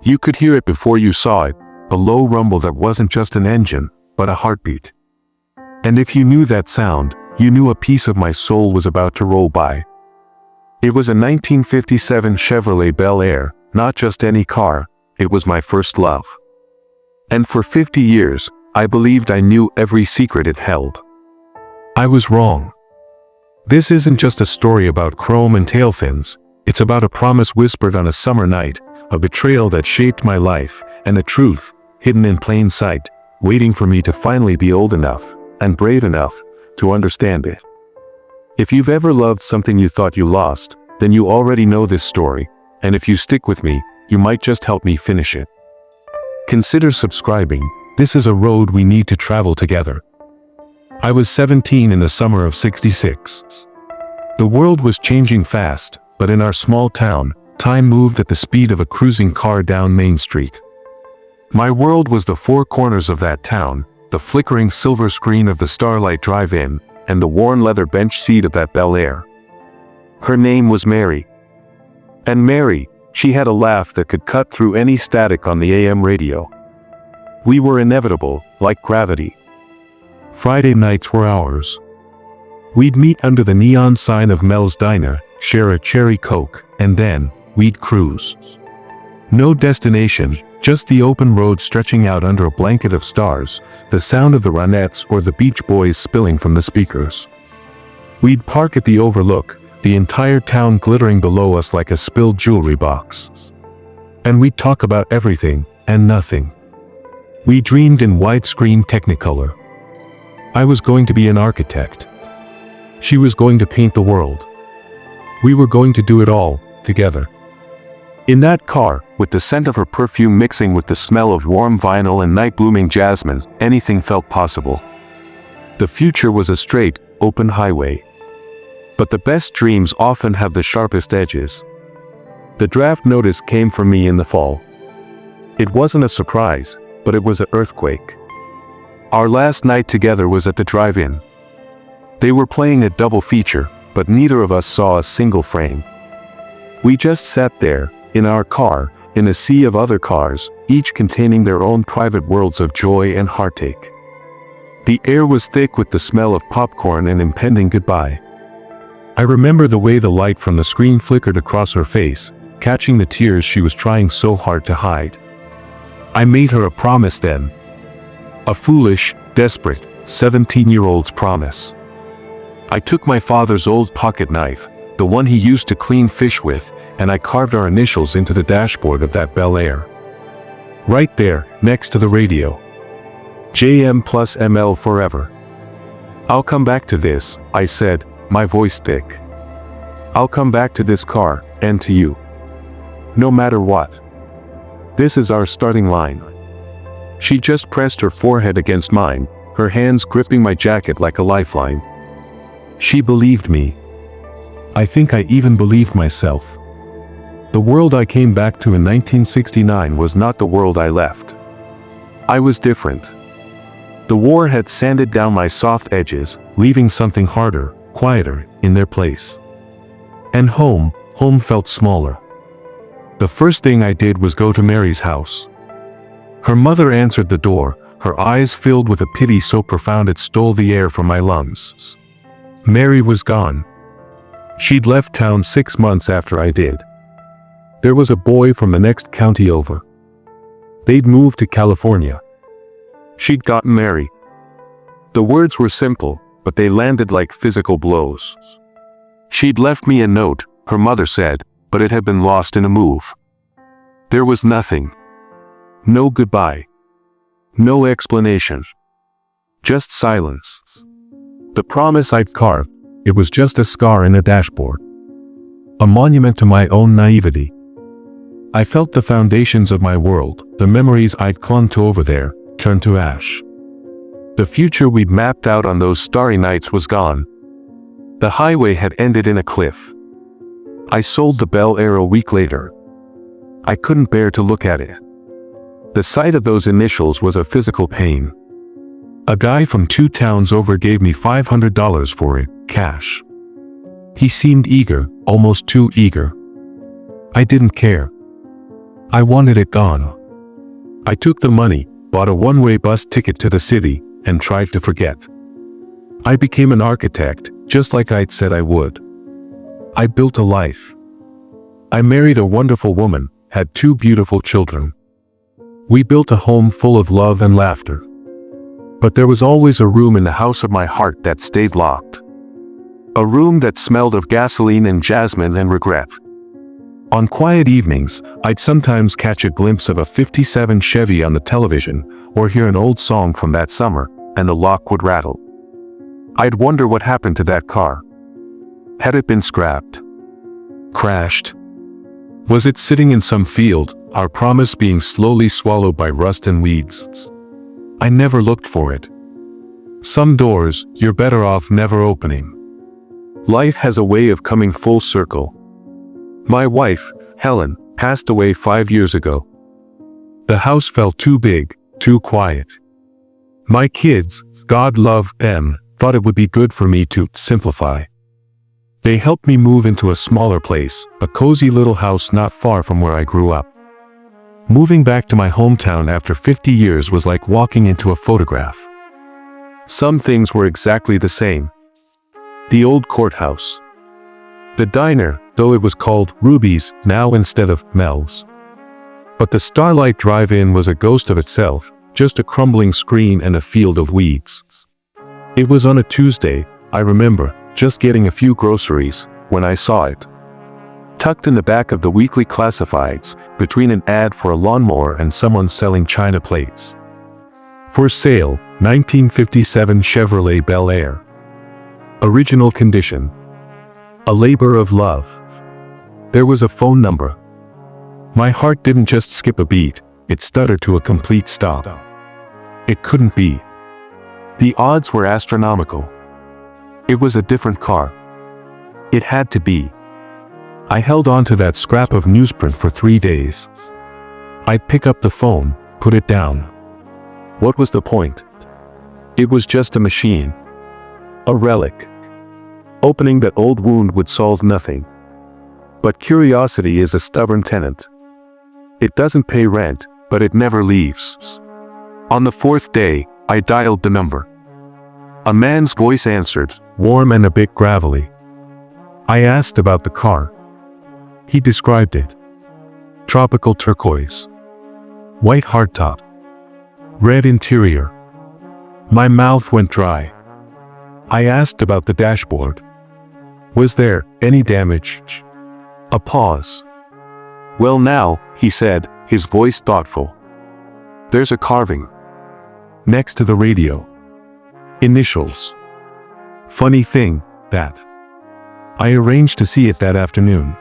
You could hear it before you saw it, a low rumble that wasn't just an engine, but a heartbeat. And if you knew that sound, you knew a piece of my soul was about to roll by. It was a 1957 Chevrolet Bel Air, not just any car, it was my first love. And for 50 years, I believed I knew every secret it held. I was wrong. This isn't just a story about chrome and tail fins, it's about a promise whispered on a summer night, a betrayal that shaped my life, and a truth, hidden in plain sight, waiting for me to finally be old enough, and brave enough, to understand it. If you've ever loved something you thought you lost, then you already know this story, and if you stick with me, you might just help me finish it. Consider subscribing, this is a road we need to travel together. I was 17 in the summer of '66. The world was changing fast, but in our small town, time moved at the speed of a cruising car down Main Street. My world was the four corners of that town, the flickering silver screen of the Starlight Drive-In, and the worn leather bench seat of that Bel Air. Her name was Mary. And Mary, she had a laugh that could cut through any static on the AM radio. We were inevitable, like gravity. Friday nights were ours. We'd meet under the neon sign of Mel's Diner, share a cherry Coke, and then, we'd cruise. No destination, just the open road stretching out under a blanket of stars, the sound of the Ronettes or the Beach Boys spilling from the speakers. We'd park at the Overlook, the entire town glittering below us like a spilled jewelry box. And we'd talk about everything, and nothing. We dreamed in widescreen Technicolor. I was going to be an architect. She was going to paint the world. We were going to do it all, together. In that car, with the scent of her perfume mixing with the smell of warm vinyl and night-blooming jasmine, anything felt possible. The future was a straight, open highway. But the best dreams often have the sharpest edges. The draft notice came for me in the fall. It wasn't a surprise, but it was an earthquake. Our last night together was at the drive-in. They were playing a double feature, but neither of us saw a single frame. We just sat there, in our car, in a sea of other cars, each containing their own private worlds of joy and heartache. The air was thick with the smell of popcorn and impending goodbye. I remember the way the light from the screen flickered across her face, catching the tears she was trying so hard to hide. I made her a promise then. A foolish, desperate, 17-year-old's promise. I took my father's old pocket knife, the one he used to clean fish with, and I carved our initials into the dashboard of that Bel Air. Right there, next to the radio. JM plus ML forever. I'll come back to this, I said, my voice thick. I'll come back to this car, and to you. No matter what. This is our starting line. She just pressed her forehead against mine, her hands gripping my jacket like a lifeline. She believed me. I think I even believed myself. The world I came back to in 1969 was not the world I left. I was different. The war had sanded down my soft edges, leaving something harder, quieter, in their place. And home felt smaller. The first thing I did was go to Mary's house. Her mother answered the door, her eyes filled with a pity so profound it stole the air from my lungs. Mary was gone. She'd left town 6 months after I did. There was a boy from the next county over. They'd moved to California. She'd gotten married. The words were simple, but they landed like physical blows. She'd left me a note, her mother said, but it had been lost in a move. There was nothing. No goodbye. No explanation. Just silence. The promise I'd carved, it was just a scar in a dashboard. A monument to my own naivety. I felt the foundations of my world, the memories I'd clung to over there, turn to ash. The future we'd mapped out on those starry nights was gone. The highway had ended in a cliff. I sold the Bel Air a week later. I couldn't bear to look at it. The sight of those initials was a physical pain. A guy from 2 towns over gave me $500 for it, cash. He seemed eager, almost too eager. I didn't care. I wanted it gone. I took the money, bought a one-way bus ticket to the city, and tried to forget. I became an architect, just like I'd said I would. I built a life. I married a wonderful woman, had 2 beautiful children. We built a home full of love and laughter. But there was always a room in the house of my heart that stayed locked. A room that smelled of gasoline and jasmine and regret. On quiet evenings, I'd sometimes catch a glimpse of a '57 Chevy on the television, or hear an old song from that summer, and the lock would rattle. I'd wonder what happened to that car. Had it been scrapped? Crashed? Was it sitting in some field, our promise being slowly swallowed by rust and weeds? I never looked for it. Some doors, you're better off never opening. Life has a way of coming full circle. My wife, Helen, passed away 5 years ago. The house felt too big, too quiet. My kids, God love them, thought it would be good for me to simplify. They helped me move into a smaller place, a cozy little house not far from where I grew up. Moving back to my hometown after 50 years was like walking into a photograph. Some things were exactly the same. The old courthouse. The diner, though it was called Ruby's now instead of Mel's. But the Starlight Drive-In was a ghost of itself, just a crumbling screen and a field of weeds. It was on a Tuesday, I remember, just getting a few groceries, when I saw it. Tucked in the back of the weekly classifieds, between an ad for a lawnmower and someone selling china plates. For sale, 1957 Chevrolet Bel Air. Original condition. A labor of love. There was a phone number. My heart didn't just skip a beat, it stuttered to a complete stop. It couldn't be. The odds were astronomical. It was a different car. It had to be. I held on to that scrap of newsprint for 3 days. I'd pick up the phone, put it down. What was the point? It was just a machine. A relic. Opening that old wound would solve nothing. But curiosity is a stubborn tenant. It doesn't pay rent, but it never leaves. On the 4th day, I dialed the number. A man's voice answered, warm and a bit gravelly. I asked about the car. He described it. Tropical turquoise. White hardtop. Red interior. My mouth went dry. I asked about the dashboard. Was there any damage? A pause. Well now, he said, his voice thoughtful. There's a carving. Next to the radio. Initials. Funny thing, that. I arranged to see it that afternoon.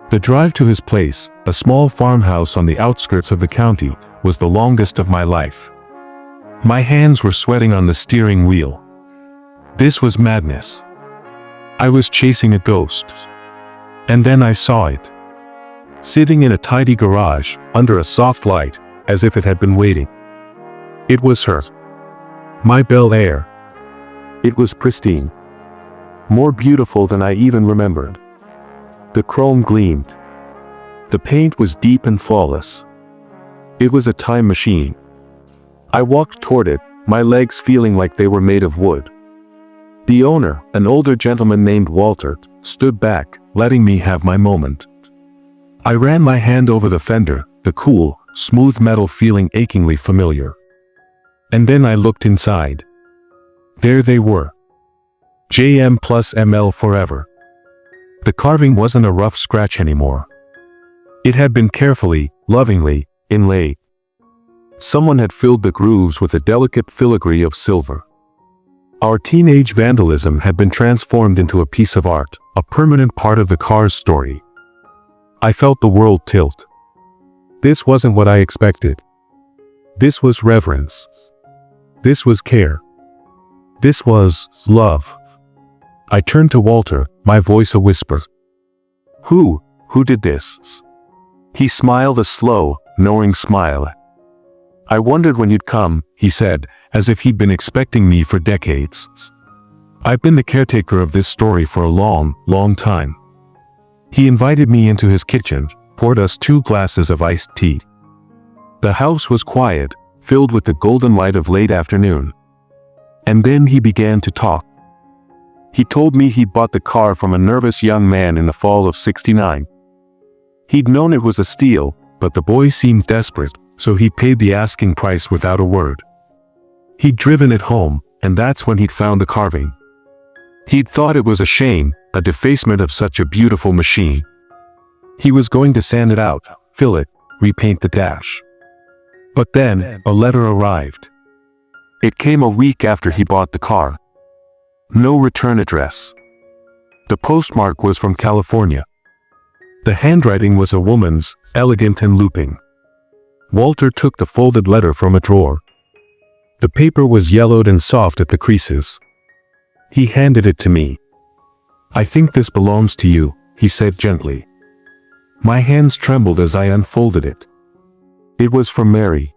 The drive to his place, a small farmhouse on the outskirts of the county, was the longest of my life. My hands were sweating on the steering wheel. This was madness. I was chasing a ghost. And then I saw it. Sitting in a tidy garage, under a soft light, as if it had been waiting. It was her. My Bel Air. It was pristine. More beautiful than I even remembered. The chrome gleamed. The paint was deep and flawless. It was a time machine. I walked toward it, my legs feeling like they were made of wood. The owner, an older gentleman named Walter, stood back, letting me have my moment. I ran my hand over the fender, the cool, smooth metal feeling achingly familiar. And then I looked inside. There they were. JM plus ML forever. The carving wasn't a rough scratch anymore. It had been carefully, lovingly, inlaid. Someone had filled the grooves with a delicate filigree of silver. Our teenage vandalism had been transformed into a piece of art, a permanent part of the car's story. I felt the world tilt. This wasn't what I expected. This was reverence. This was care. This was love. I turned to Walter, my voice a whisper. Who did this? He smiled a slow, knowing smile. I wondered when you'd come, he said, as if he'd been expecting me for decades. I've been the caretaker of this story for a long, long time. He invited me into his kitchen, poured us 2 glasses of iced tea. The house was quiet, filled with the golden light of late afternoon. And then he began to talk. He told me he'd bought the car from a nervous young man in the fall of '69. He'd known it was a steal, but the boy seemed desperate, so he paid the asking price without a word. He'd driven it home, and that's when he'd found the carving. He'd thought it was a shame, a defacement of such a beautiful machine. He was going to sand it out, fill it, repaint the dash. But then, a letter arrived. It came a week after he bought the car. No return address. The postmark was from California. The handwriting was a woman's, elegant and looping. Walter took the folded letter from a drawer. The paper was yellowed and soft at the creases. He handed it to me. "I think this belongs to you," he said gently. My hands trembled as I unfolded it. It was from Mary.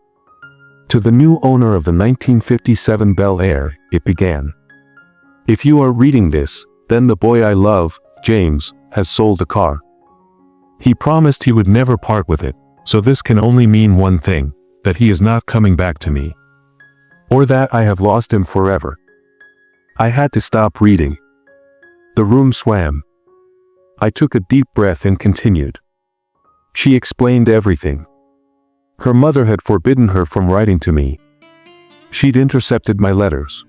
"To the new owner of the 1957 Bel Air," it began. "If you are reading this, then the boy I love, James, has sold the car. He promised he would never part with it, so this can only mean one thing, that he is not coming back to me. Or that I have lost him forever." I had to stop reading. The room swam. I took a deep breath and continued. She explained everything. Her mother had forbidden her from writing to me. She'd intercepted my letters.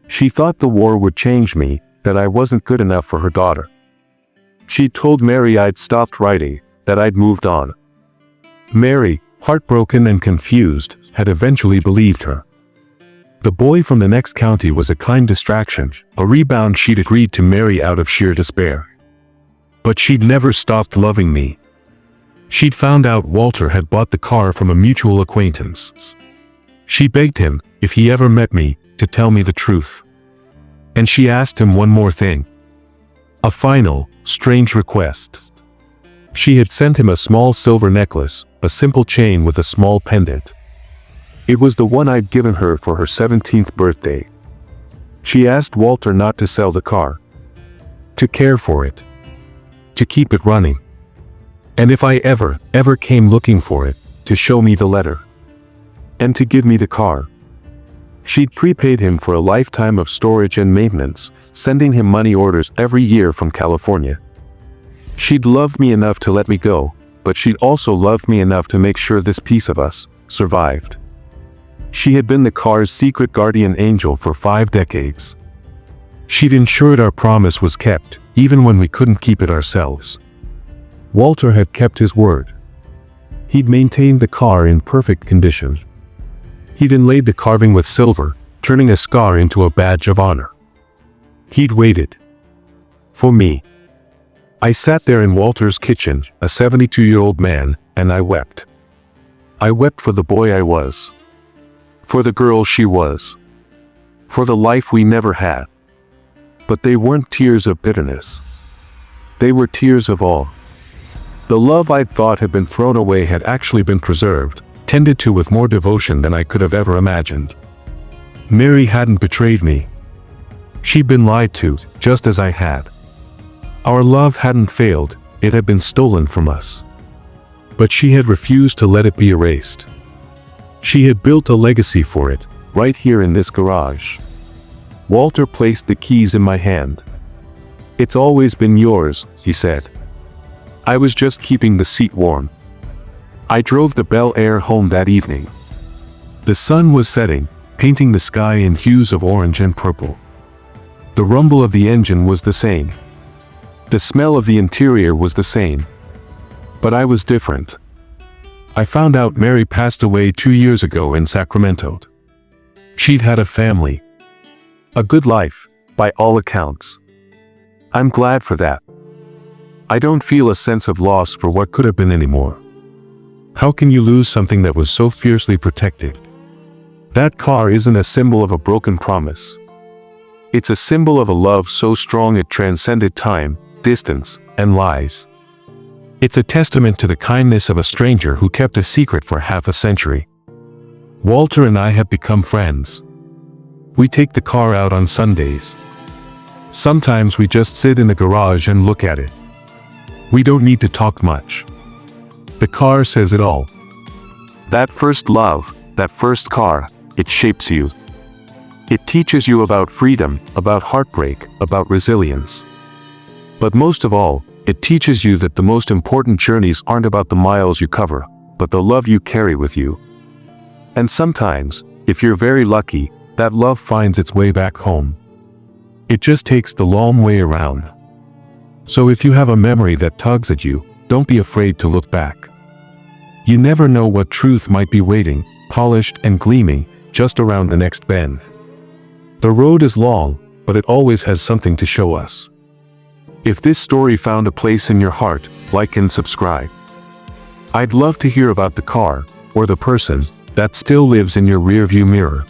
She thought the war would change me, that I wasn't good enough for her daughter. She'd told Mary I'd stopped writing, that I'd moved on. Mary, heartbroken and confused, had eventually believed her. The boy from the next county was a kind distraction, a rebound she'd agreed to marry out of sheer despair. But she'd never stopped loving me. She'd found out Walter had bought the car from a mutual acquaintance. She begged him, if he ever met me, to tell me the truth. And she asked him one more thing. A final, strange request. She had sent him a small silver necklace, a simple chain with a small pendant. It was the one I'd given her for her 17th birthday. She asked Walter not to sell the car. To care for it. To keep it running. And if I ever came looking for it, to show me the letter. And to give me the car. She'd prepaid him for a lifetime of storage and maintenance, sending him money orders every year from California. She'd loved me enough to let me go, but she'd also loved me enough to make sure this piece of us survived. She had been the car's secret guardian angel for 5 decades. She'd ensured our promise was kept, even when we couldn't keep it ourselves. Walter had kept his word. He'd maintained the car in perfect condition. He'd inlaid the carving with silver, turning a scar into a badge of honor. He'd waited. For me. I sat there in Walter's kitchen, a 72-year-old man, and I wept. I wept for the boy I was. For the girl she was. For the life we never had. But they weren't tears of bitterness. They were tears of awe. The love I'd thought had been thrown away had actually been preserved, tended to with more devotion than I could have ever imagined. Mary hadn't betrayed me. She'd been lied to, just as I had. Our love hadn't failed, it had been stolen from us. But she had refused to let it be erased. She had built a legacy for it, right here in this garage. Walter placed the keys in my hand. "It's always been yours," he said. I was just keeping the seat warm. I drove the Bel Air home that evening. The sun was setting, painting the sky in hues of orange and purple. The rumble of the engine was the same. The smell of the interior was the same. But I was different. I found out Mary passed away 2 years ago in Sacramento. She'd had a family. A good life, by all accounts. I'm glad for that. I don't feel a sense of loss for what could have been anymore. How can you lose something that was so fiercely protected? That car isn't a symbol of a broken promise. It's a symbol of a love so strong it transcended time, distance, and lies. It's a testament to the kindness of a stranger who kept a secret for half a century. Walter and I have become friends. We take the car out on Sundays. Sometimes we just sit in the garage and look at it. We don't need to talk much. The car says it all. That first love, that first car, it shapes you. It teaches you about freedom, about heartbreak, about resilience. But most of all, it teaches you that the most important journeys aren't about the miles you cover, but the love you carry with you. And sometimes, if you're very lucky, that love finds its way back home. It just takes the long way around. So if you have a memory that tugs at you, don't be afraid to look back. You never know what truth might be waiting, polished and gleaming, just around the next bend. The road is long, but it always has something to show us. If this story found a place in your heart, like and subscribe. I'd love to hear about the car, or the person, that still lives in your rearview mirror.